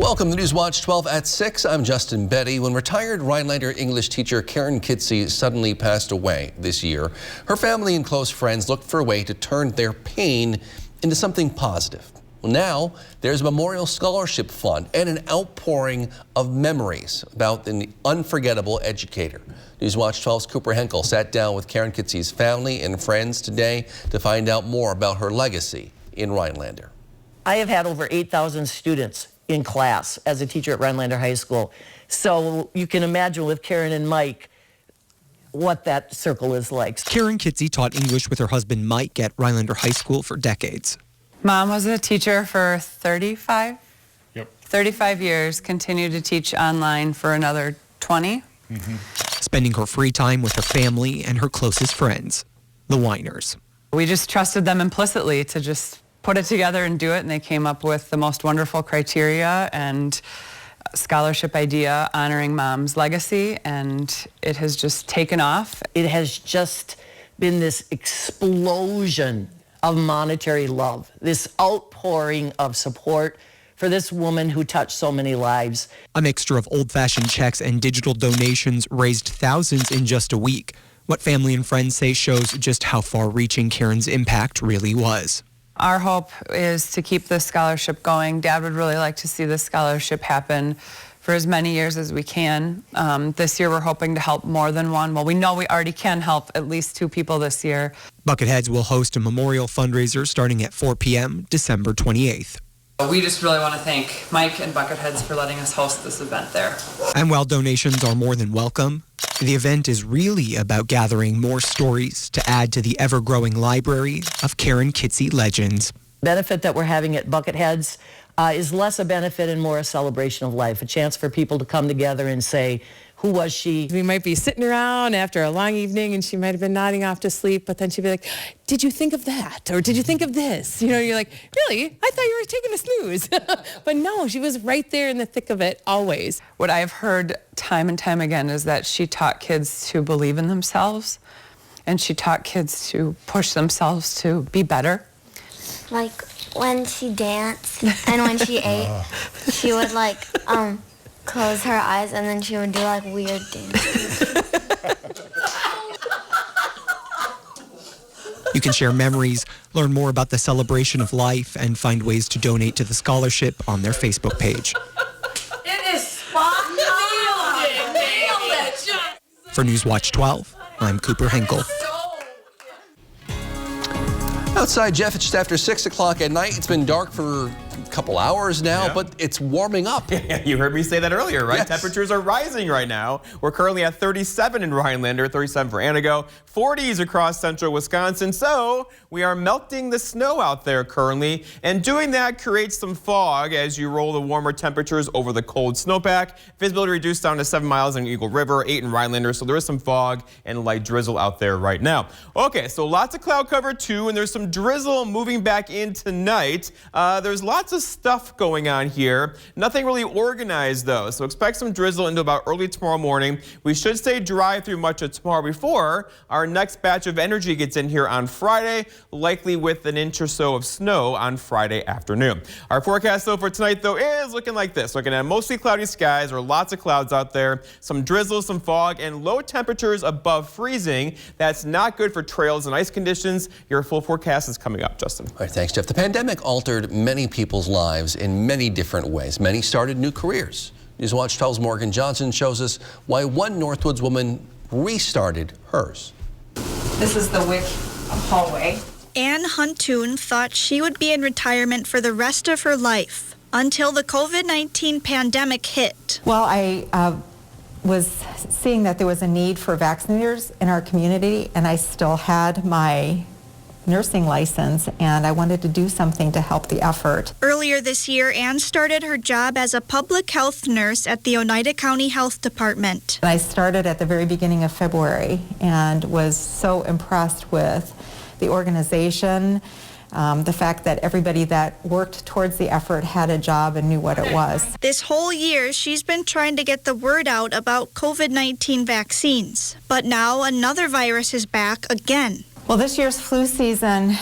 Welcome to Newswatch 12 at 6. I'm Justin Betty. When retired Rhinelander English teacher Karen Kitsey suddenly passed away this year, her family and close friends looked for a way to turn their pain into something positive. Well, now there's a memorial scholarship fund and an outpouring of memories about the unforgettable educator. Newswatch 12's Cooper Henkel sat down with Karen Kitsey's family and friends today to find out more about her legacy in Rhinelander. I have had over 8,000 students in class as a teacher at Rhinelander High School. So you can imagine with Karen and Mike what that circle is like. Karen Kitsey taught English with her husband Mike at Rhinelander High School for decades. Mom was a teacher for 35 years, continued to teach online for another 20. Spending her free time with her family and her closest friends, the Winers. We just trusted them implicitly to just put it together and do it, and they came up with the most wonderful criteria and scholarship idea honoring Mom's legacy, and it has just taken off. It has just been this explosion of monetary love, this outpouring of support for this woman who touched so many lives. A mixture of old-fashioned checks and digital donations raised thousands in just a week. What family and friends say shows just how far-reaching Karen's impact really was. Our hope is to keep this scholarship going. Dad would really like to see this scholarship happen for as many years as we can. This year we're hoping to help more than one. Well, we know we already can help at least 2 people this year. Bucketheads will host a memorial fundraiser starting at 4 p.m. December 28th. We just really want to thank Mike and Bucketheads for letting us host this event there. And while donations are more than welcome, the event is really about gathering more stories to add to the ever-growing library of Karen Kitsey legends. Benefit that we're having at Bucketheads is less a benefit and more a celebration of life, a chance for people to come together and say, who was she? We might be sitting around after a long evening and she might have been nodding off to sleep, but then she'd be like, did you think of that? Or did you think of this? You know, you're like, really? I thought you were taking a snooze. But no, she was right there in the thick of it always. What I've heard time and time again is that she taught kids to believe in themselves, and she taught kids to push themselves to be better. Like when she danced and when she ate, she would like close her eyes and then she would do like weird dances. You can share memories, learn more about the celebration of life, and find ways to donate to the scholarship on their Facebook page. It is spot nailed it. For Newswatch 12, I'm Cooper Henkel. Outside, Jeff, it's just after 6 o'clock at night. It's been dark for a couple hours now, but it's warming up. You heard me say that earlier, right? Yes. Temperatures are rising right now. We're currently at 37 in Rhinelander, 37 for Antigo, 40s across central Wisconsin. So we are melting the snow out there currently, and doing that creates some fog as you roll the warmer temperatures over the cold snowpack. Visibility reduced down to 7 miles in Eagle River, 8 in Rhinelander, so there is some fog and light drizzle out there right now. Okay, so lots of cloud cover too, and there's some drizzle moving back in tonight. There's lots of stuff going on here. Nothing really organized though, so expect some drizzle into about early tomorrow morning. We should stay dry through much of tomorrow before our next batch of energy gets in here on Friday, likely with an inch or so of snow on Friday afternoon. Our forecast though for tonight though is looking like this. Looking at mostly cloudy skies, or lots of clouds out there, some drizzle, some fog, and low temperatures above freezing. That's not good for trails and ice conditions. Your full forecast is coming up, Justin. All right, thanks, Jeff. The pandemic altered many people's lives in many different ways. Many started new careers. Newswatch 12's Morgan Johnson shows us why one Northwoods woman restarted hers. This is the WIC hallway. Anne Huntoon thought she would be in retirement for the rest of her life until the COVID-19 pandemic hit. Well, I was seeing that there was a need for vaccinators in our community, and I still had my nursing license, and I wanted to do something to help the effort. Earlier this year, Anne started her job as a public health nurse at the Oneida County Health Department. I started at the very beginning of February and was so impressed with the organization, the fact that everybody that worked towards the effort had a job and knew what it was. This whole year, she's been trying to get the word out about COVID-19 vaccines. But now another virus is back again. Well, this year's flu season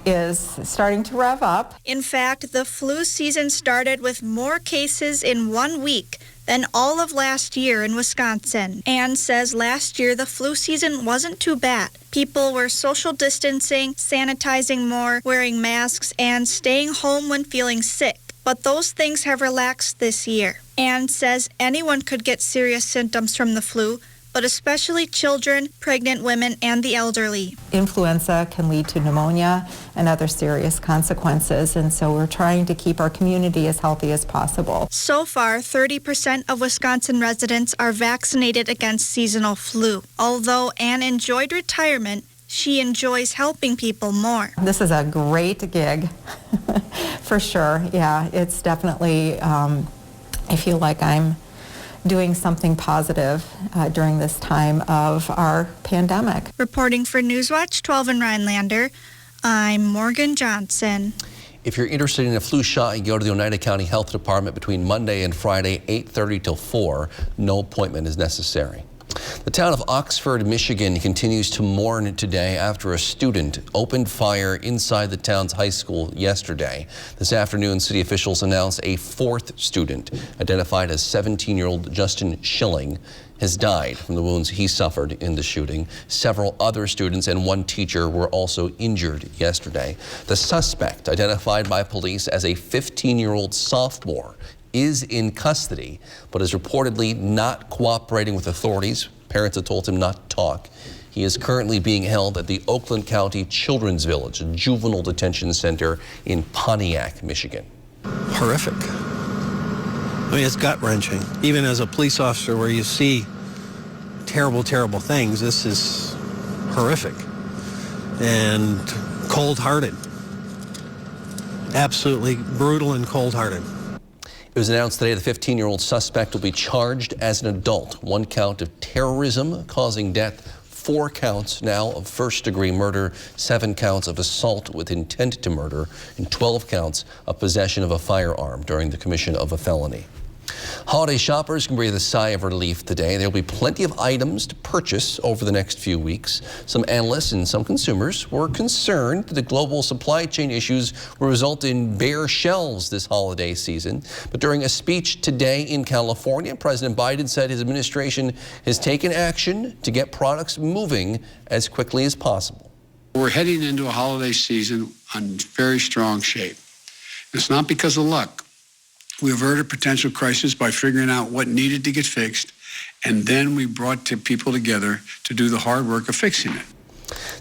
is starting to rev up. In fact, the flu season started with more cases in 1 week than all of last year in Wisconsin. Ann says last year the flu season wasn't too bad. People were social distancing, sanitizing more, wearing masks, and staying home when feeling sick. But those things have relaxed this year. Ann says anyone could get serious symptoms from the flu, but especially children, pregnant women, and the elderly. Influenza can lead to pneumonia and other serious consequences, and so we're trying to keep our community as healthy as possible. So far, 30% of Wisconsin residents are vaccinated against seasonal flu. Although Ann enjoyed retirement, she enjoys helping people more. This is a great gig, for sure. Yeah, it's definitely, I feel like I'm doing something positive during this time of our pandemic. Reporting for Newswatch 12 in Rhinelander, I'm Morgan Johnson. If you're interested in a flu shot, you go to the Oneida County Health Department between Monday and Friday, 8:30 till 4. No appointment is necessary. The town of Oxford, Michigan continues to mourn today after a student opened fire inside the town's high school yesterday. This afternoon, city officials announced a fourth student, identified as 17-year-old Justin Schilling, has died from the wounds he suffered in the shooting. Several other students and one teacher were also injured yesterday. The suspect, identified by police as a 15-year-old sophomore, is in custody, but is reportedly not cooperating with authorities. Parents have told him not to talk. He is currently being held at the Oakland County Children's Village, a juvenile detention center in Pontiac, Michigan. Horrific. I mean, it's gut-wrenching. Even as a police officer where you see terrible, terrible things, this is horrific and cold-hearted. Absolutely brutal and cold-hearted. It was announced today the 15-year-old suspect will be charged as an adult. 1 count of terrorism causing death, 4 counts now of first-degree murder, 7 counts of assault with intent to murder, and 12 counts of possession of a firearm during the commission of a felony. Holiday shoppers can breathe a sigh of relief today. There will be plenty of items to purchase over the next few weeks. Some analysts and some consumers were concerned that the global supply chain issues will result in bare shelves this holiday season. But during a speech today in California, President Biden said his administration has taken action to get products moving as quickly as possible. We're heading into a holiday season on very strong shape. It's not because of luck. We averted potential crisis by figuring out what needed to get fixed, and then we brought people together to do the hard work of fixing it.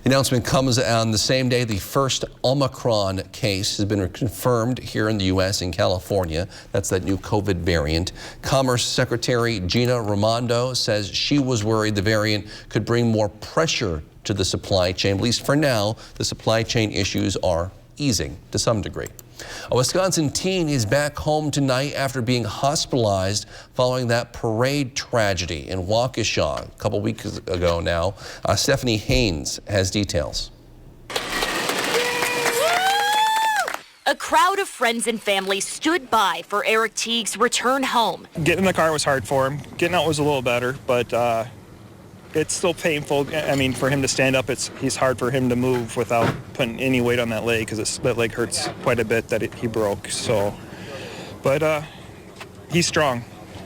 The announcement comes on the same day the first Omicron case has been confirmed here in the U.S. in California. That's that new COVID variant. Commerce Secretary Gina Raimondo says she was worried the variant could bring more pressure to the supply chain. At least for now, the supply chain issues are easing to some degree. A Wisconsin teen is back home tonight after being hospitalized following that parade tragedy in Waukesha a couple weeks ago now. Stephanie Haynes has details. A crowd of friends and family stood by for Eric Teague's return home. Getting in the car was hard for him. Getting out was a little better, but it's still painful. I mean, for him to stand up, he's hard for him to move without putting any weight on that leg because that leg hurts quite a bit that he broke. So, but he's strong,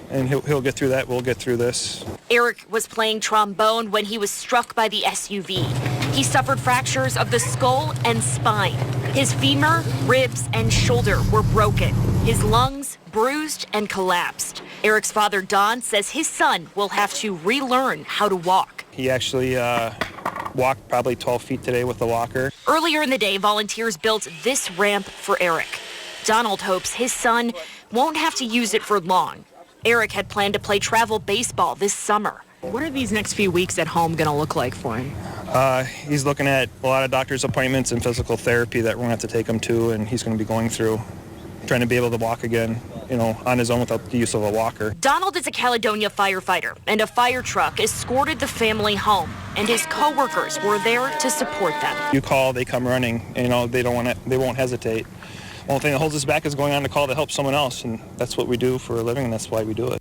and he'll get through that. We'll get through this. Eric was playing trombone when he was struck by the SUV. He suffered fractures of the skull and spine. His femur, ribs, and shoulder were broken. His lungs bruised and collapsed. Eric's father, Don, says his son will have to relearn how to walk. He actually walked probably 12 feet today with the walker. Earlier in the day, volunteers built this ramp for Eric. Donald hopes his son won't have to use it for long. Eric had planned to play travel baseball this summer. What are these next few weeks at home going to look like for him? He's looking at a lot of doctor's appointments and physical therapy that we're going to have to take him to, and he's going to be going through, trying to be able to walk again, on his own without the use of a walker. Donald is a Caledonia firefighter, and a fire truck escorted the family home, and his co-workers were there to support them. You call, they come running, they won't hesitate. The only thing that holds us back is going on to call to help someone else, and that's what we do for a living, and that's why we do it.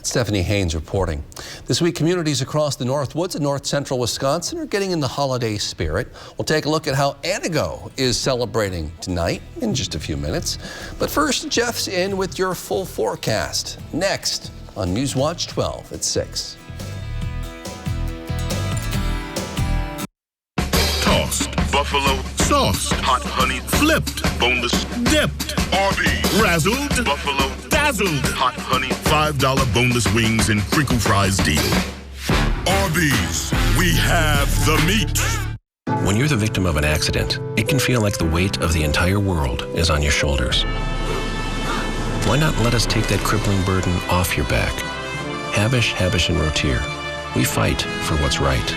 Stephanie Haynes reporting. This week, communities across the Northwoods and north central Wisconsin are getting in the holiday spirit. We'll take a look at how Antigo is celebrating tonight in just a few minutes. But first, Jeff's in with your full forecast. Next on Newswatch 12 at 6. Tossed, buffalo, sauced, hot honey, flipped, boneless, dipped, Arby's, razzled, buffalo, dazzled, hot honey, $5 boneless wings and crinkle fries deal. Arby's, we have the meat. When you're the victim of an accident, it can feel like the weight of the entire world is on your shoulders. Why not let us take that crippling burden off your back? Habish, Habish, and Rotier. We fight for what's right.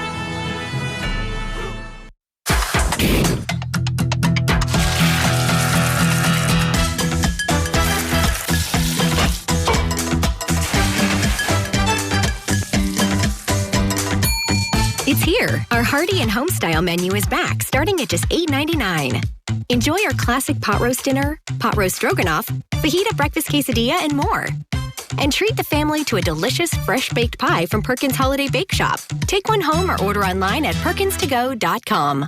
It's here. Our hearty and home-style menu is back, starting at just $8.99. Enjoy our classic pot roast dinner, pot roast stroganoff, fajita breakfast quesadilla, and more. And treat the family to a delicious fresh-baked pie from Perkins Holiday Bake Shop. Take one home or order online at perkinstogo.com.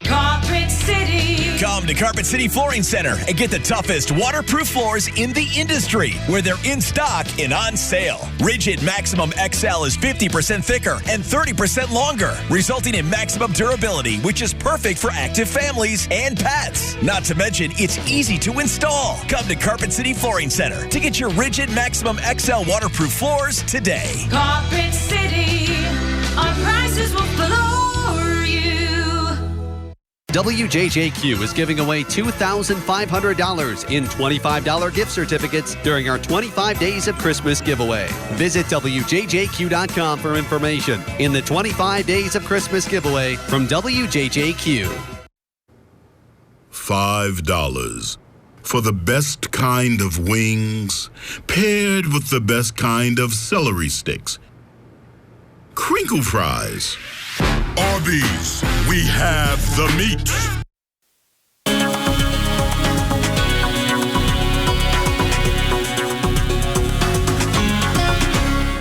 Carpet City. Come to Carpet City Flooring Center and get the toughest waterproof floors in the industry, where they're in stock and on sale. Rigid Maximum XL is 50% thicker and 30% longer, resulting in maximum durability, which is perfect for active families and pets. Not to mention, it's easy to install. Come to Carpet City Flooring Center to get your Rigid Maximum XL waterproof floors today. Carpet City, our prices will floor you. WJJQ is giving away $2,500 in $25 gift certificates during our 25 Days of Christmas giveaway. Visit WJJQ.com for information in the 25 Days of Christmas giveaway from WJJQ. $5 for the best kind of wings, paired with the best kind of celery sticks. Crinkle fries. Arby's, we have the meat.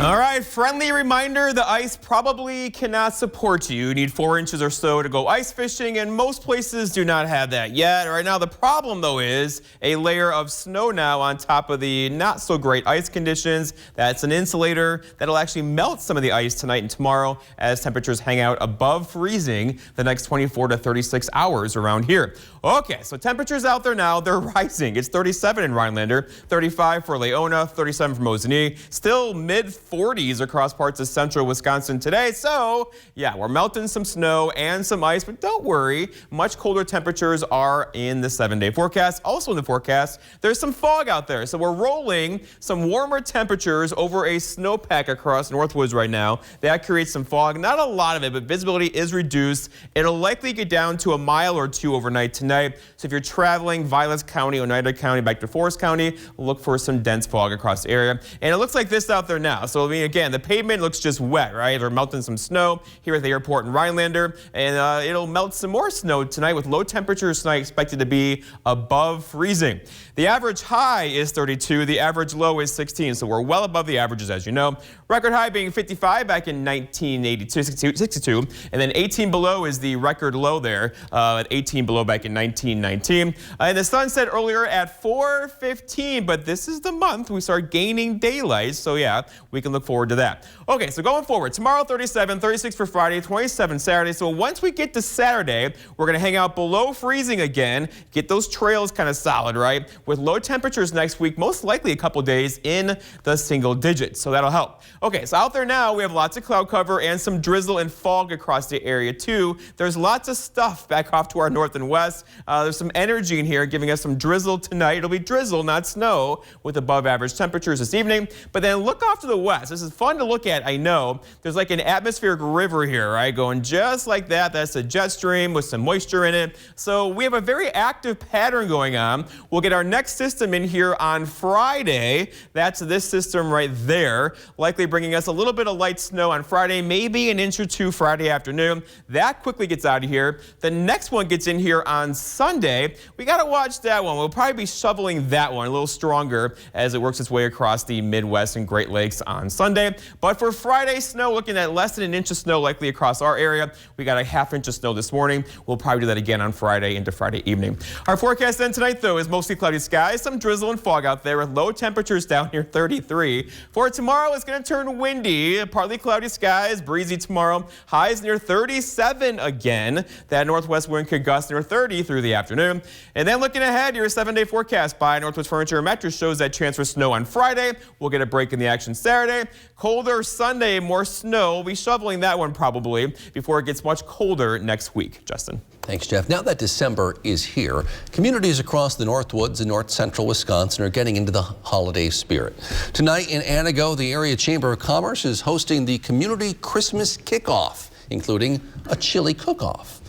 All right, friendly reminder, the ice probably cannot support you. You need 4 inches or so to go ice fishing, and most places do not have that yet. Right now, the problem, though, is a layer of snow now on top of the not so great ice conditions. That's an insulator that'll actually melt some of the ice tonight and tomorrow as temperatures hang out above freezing the next 24 to 36 hours around here. Okay, so temperatures out there now, they're rising. It's 37 in Rhinelander, 35 for Leona, 37 for Mosinee, still mid-40s across parts of central Wisconsin today. So, yeah, we're melting some snow and some ice, but don't worry, much colder temperatures are in the 7-day forecast. Also in the forecast, there's some fog out there. So we're rolling some warmer temperatures over a snowpack across Northwoods right now. That creates some fog, not a lot of it, but visibility is reduced. It'll likely get down to a mile or two overnight tonight. So if you're traveling Vilas County, Oneida County, back to Forest County, look for some dense fog across the area. And it looks like this out there now. So, I mean, again, the pavement looks just wet, right? They're melting some snow here at the airport in Rhinelander. And it'll melt some more snow tonight with low temperatures tonight expected to be above freezing. The average high is 32. The average low is 16. So we're well above the averages, as you know. Record high being 55 back in 1982, 62. And then 18 below is the record low there, at 18 below back in 1919. And the sun set earlier at 4:15, but this is the month we start gaining daylight. So yeah, we can look forward to that. Okay, so going forward, tomorrow 37, 36 for Friday, 27 Saturday. So once we get to Saturday, we're going to hang out below freezing again, get those trails kind of solid, right? With low temperatures next week, most likely a couple days in the single digits. So that'll help. Okay, so out there now, we have lots of cloud cover and some drizzle and fog across the area too. There's lots of stuff back off to our north and west. There's some energy in here giving us some drizzle tonight. It'll be drizzle, not snow, with above average temperatures this evening. But then look off to the west. This is fun. fun to look at, I know. There's like an atmospheric river here, right? Going just like that. That's a jet stream with some moisture in it. So we have a very active pattern going on. We'll get our next system in here on Friday. That's this system right there, likely bringing us a little bit of light snow on Friday, maybe an inch or two Friday afternoon. That quickly gets out of here. The next one gets in here on Sunday. We got to watch that one. We'll probably be shoveling that one a little stronger as it works its way across the Midwest and Great Lakes on Sunday. But for Friday, snow, looking at less than an inch of snow likely across our area. We got a half inch of snow this morning. We'll probably do that again on Friday into Friday evening. Our forecast then tonight, though, is mostly cloudy skies, some drizzle and fog out there with low temperatures down near 33. For tomorrow, it's going to turn windy, partly cloudy skies, breezy tomorrow. Highs near 37 again. That northwest wind could gust near 30 through the afternoon. And then looking ahead, your 7-day forecast by Northwest Furniture and Mattress shows that chance for snow on Friday. We'll get a break in the action Saturday. Colder Sunday, more snow. We'll be shoveling that one probably before it gets much colder next week. Justin. Thanks, Jeff. Now that December is here, communities across the Northwoods and north central Wisconsin are getting into the holiday spirit. Tonight in Antigo, the area Chamber of Commerce is hosting the Community Christmas Kickoff, including a chili cook-off.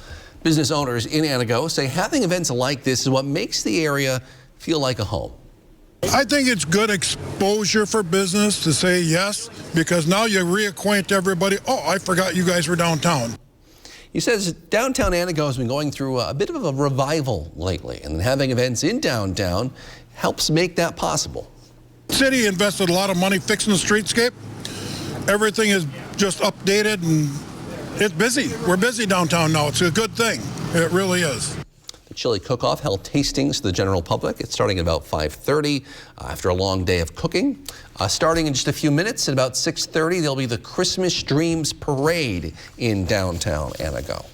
Business owners in Antigo say having events like this is what makes the area feel like a home. I think it's good exposure for business to say yes, because now you reacquaint everybody. Oh, I forgot you guys were downtown. He says downtown Antigo has been going through a bit of a revival lately, and having events in downtown helps make that possible. The city invested a lot of money fixing the streetscape. Everything is just updated and it's busy. We're busy downtown now. It's a good thing. It really is. The chili cook-off held tastings to the general public. It's starting at about 5:30 after a long day of cooking. Starting in just a few minutes at about 6:30, there'll be the Christmas Dreams Parade in downtown Antigo.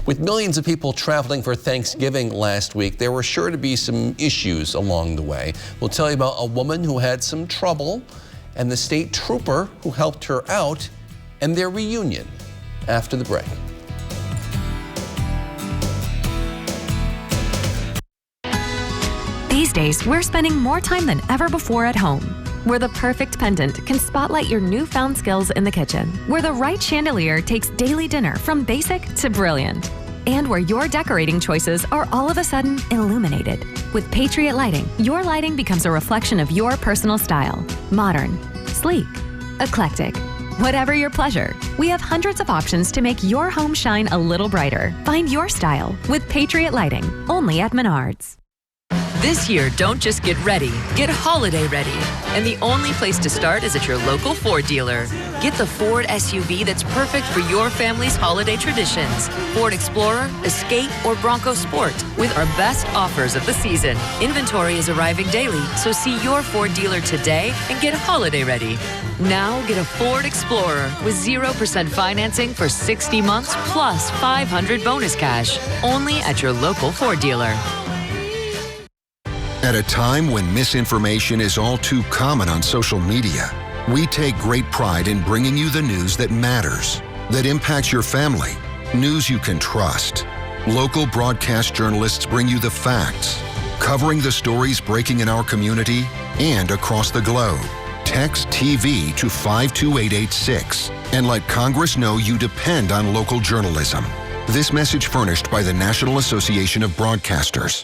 With millions of people traveling for Thanksgiving last week, there were sure to be some issues along the way. We'll tell you about a woman who had some trouble and the state trooper who helped her out and their reunion after the break. These days, we're spending more time than ever before at home. Where the perfect pendant can spotlight your newfound skills in the kitchen. Where the right chandelier takes daily dinner from basic to brilliant. And where your decorating choices are all of a sudden illuminated. With Patriot Lighting, your lighting becomes a reflection of your personal style. Modern, sleek, eclectic. Whatever your pleasure, we have hundreds of options to make your home shine a little brighter. Find your style with Patriot Lighting, only at Menards. This year, don't just get ready, get holiday ready. And the only place to start is at your local Ford dealer. Get the Ford SUV that's perfect for your family's holiday traditions. Ford Explorer, Escape, or Bronco Sport with our best offers of the season. Inventory is arriving daily, so see your Ford dealer today and get holiday ready. Now get a Ford Explorer with 0% financing for 60 months plus $500 bonus cash. Only at your local Ford dealer. At a time when misinformation is all too common on social media, we take great pride in bringing you the news that matters, that impacts your family, news you can trust. Local broadcast journalists bring you the facts, covering the stories breaking in our community and across the globe. Text TV to 52886 and let Congress know you depend on local journalism. This message furnished by the National Association of Broadcasters.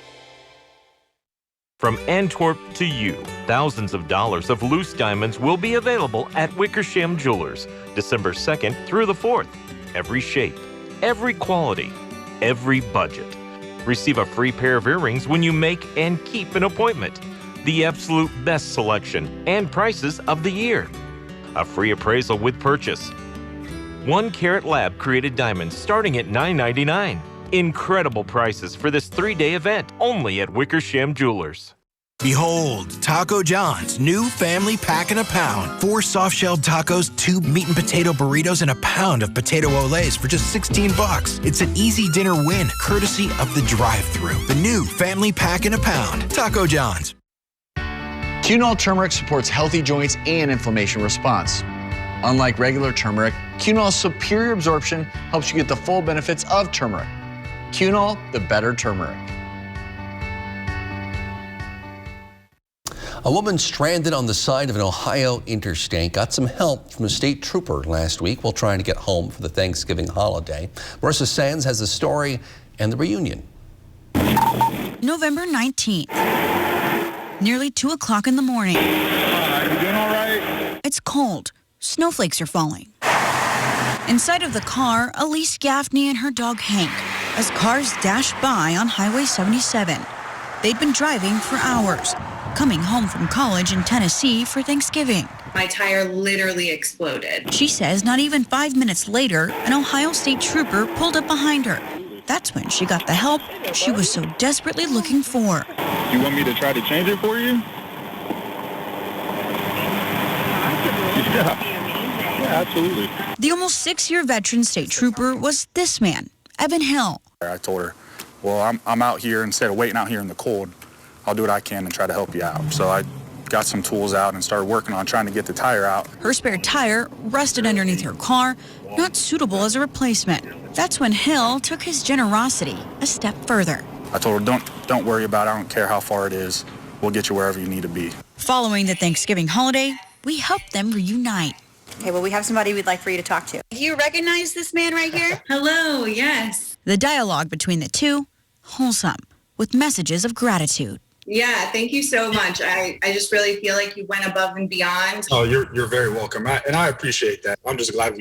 From Antwerp to you, thousands of dollars of loose diamonds will be available at Wickersham Jewelers, December 2nd through the 4th. Every shape, every quality, every budget. Receive a free pair of earrings when you make and keep an appointment. The absolute best selection and prices of the year. A free appraisal with purchase. 1 carat lab created diamonds starting at $9.99. Incredible prices for this 3-day event only at Wickersham Jewelers. Behold, Taco John's new family pack in a pound. 4 soft-shelled tacos, 2 meat and potato burritos, and a pound of potato olays for just $16. It's an easy dinner win, courtesy of the drive-thru. The new family pack in a pound. Taco John's. Quinol turmeric supports healthy joints and inflammation response. Unlike regular turmeric, Quinol's superior absorption helps you get the full benefits of turmeric. Quinol, the better turmeric. A woman stranded on the side of an Ohio interstate got some help from a state trooper last week while trying to get home for the Thanksgiving holiday. Marissa Sands has the story and the reunion. November 19th, nearly 2 o'clock in the morning. You doing all right? It's cold. Snowflakes are falling. Inside of the car, Elise Gaffney and her dog Hank, as cars dash by on Highway 77. They'd been driving for hours, coming home from college in Tennessee for Thanksgiving. My tire literally exploded. She says not even 5 minutes later, an Ohio State trooper pulled up behind her. That's when she got the help she was so desperately looking for. You want me to try to change it for you? Yeah, absolutely. The almost 6-year veteran state trooper was this man, Evan Hill. I told her, well, I'm out here. Instead of waiting out here in the cold, I'll do what I can and try to help you out. So I got some tools out and started working on trying to get the tire out. Her spare tire rusted underneath her car, not suitable as a replacement. That's when Hill took his generosity a step further. I told her, don't worry about it. I don't care how far it is. We'll get you wherever you need to be. Following the Thanksgiving holiday, we helped them reunite. Okay, well, we have somebody we'd like for you to talk to. Do you recognize this man right here? Hello, yes. The dialogue between the two, wholesome, with messages of gratitude. Yeah, thank you so much. I just really feel like you went above and beyond. Oh, you're very welcome. And I appreciate that. I'm just glad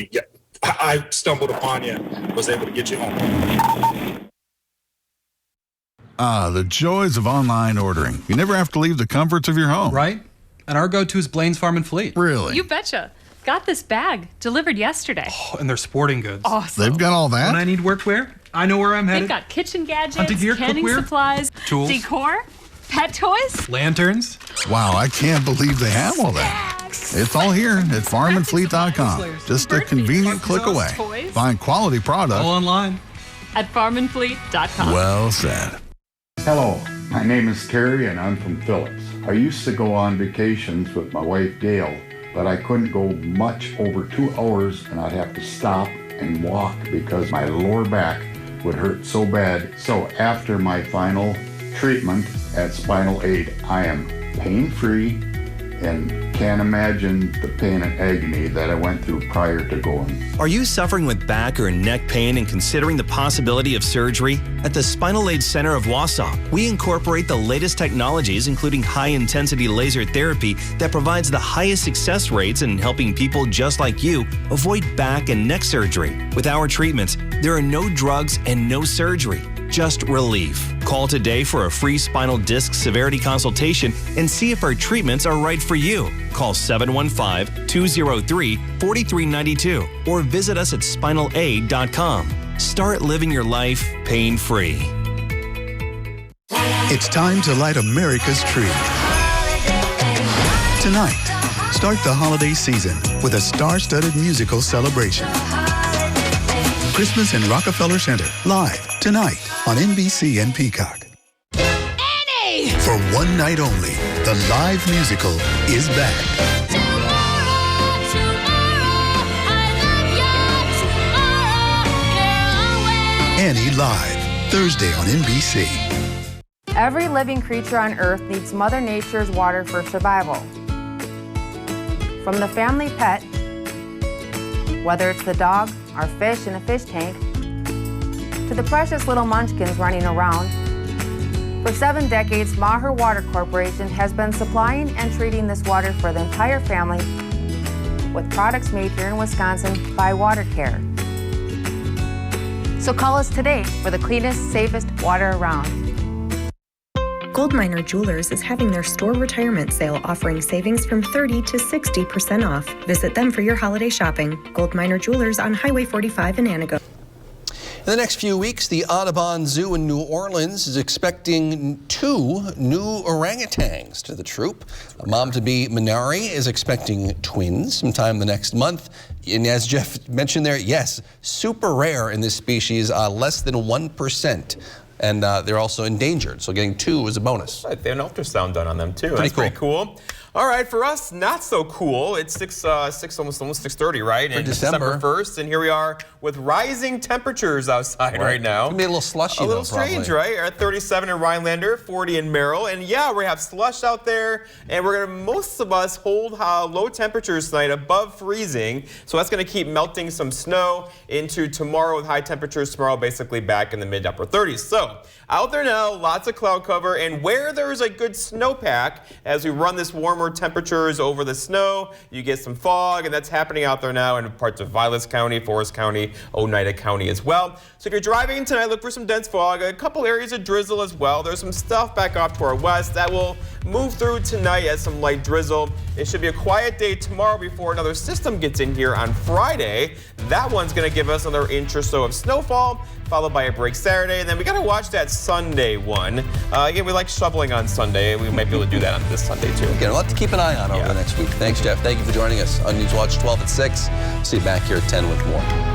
I stumbled upon you and was able to get you home. Ah, the joys of online ordering. You never have to leave the comforts of your home. Right? And our go-to is Blaine's Farm and Fleet. Really? You betcha. Got this bag delivered yesterday. Oh, and they're sporting goods. Awesome. They've got all that? When I need workwear, I know where I'm headed. They've got kitchen gadgets, Hunting gear, canning cookware, supplies, tools, decor, pet toys, lanterns. Wow, I can't believe they have all that. It's all here at farmandfleet.com. Just a convenient click away. toys. Find quality products All online. at farmandfleet.com. Well said. Hello, my name is Terry and I'm from Phillips. I used to go on vacations with my wife Gail, but I couldn't go much over 2 hours and I'd have to stop and walk because my lower back would hurt so bad. So after my final treatment at Spinal Aid, I am pain-free and can't imagine the pain and agony that I went through prior to going. Are you suffering with back or neck pain and considering the possibility of surgery? At the Spinal Aid Center of Wausau, we incorporate the latest technologies, including high-intensity laser therapy that provides the highest success rates in helping people just like you avoid back and neck surgery. With our treatments, there are no drugs and no surgery, just relief. Call today for a free spinal disc severity consultation and see if our treatments are right for you. Call 715-203-4392 or visit us at spinalaid.com. Start living your life pain-free. It's time to light America's tree. Tonight, start the holiday season with a star-studded musical celebration. Christmas in Rockefeller Center, live tonight on NBC and Peacock. Annie! For one night only, the live musical is back. Annie Live, Thursday on NBC. Every living creature on Earth needs Mother Nature's water for survival. From the family pet, whether it's the dog, our fish in a fish tank, to the precious little munchkins running around, for 7 decades, Maher Water Corporation has been supplying and treating this water for the entire family with products made here in Wisconsin by Water Care. So call us today for the cleanest, safest water around. Goldminer Jewelers is having their store retirement sale offering savings from 30 to 60% off. Visit them for your holiday shopping. Goldminer Jewelers on Highway 45 in Antigo. In the next few weeks, the Audubon Zoo in New Orleans is expecting 2 new orangutans to the troop. Mom-to-be Minari is expecting twins sometime the next month. And as Jeff mentioned there, yes, super rare in this species, less than 1%. And they're also endangered, so getting 2 is a bonus. Right, they have an ultrasound done on them too. Pretty That's pretty cool. All right, for us, not so cool. It's almost 6:30, right? For And December 1st, and here we are with rising temperatures outside right now. It's gonna be a little slushy, A little though, strange, probably. right? We're at 37 in Rhinelander, 40 in Merrill, and yeah, we're gonna have slush out there, and we're gonna, most of us, hold low temperatures tonight above freezing, so that's gonna keep melting some snow into tomorrow with high temperatures tomorrow, basically back in the mid-upper 30s. So out there now, lots of cloud cover, and where there's a good snowpack, as we run this warmer temperatures over the snow, you get some fog, and that's happening out there now in parts of Vilas County, Forest County, Oneida County as well. So if you're driving tonight, look for some dense fog, a couple areas of drizzle as well. There's some stuff back off to our west that will move through tonight as some light drizzle. It should be a quiet day tomorrow before another system gets in here on Friday. That one's going to give us another inch or so of snowfall, followed by a break Saturday, and then we got to watch that Sunday one. Again, we like shoveling on Sunday. We might be able to do that on this Sunday too. Again, a lot to keep an eye on over the next week. Thanks, Jeff. Thank you for joining us on News Watch 12 at 6. See you back here at 10 with more.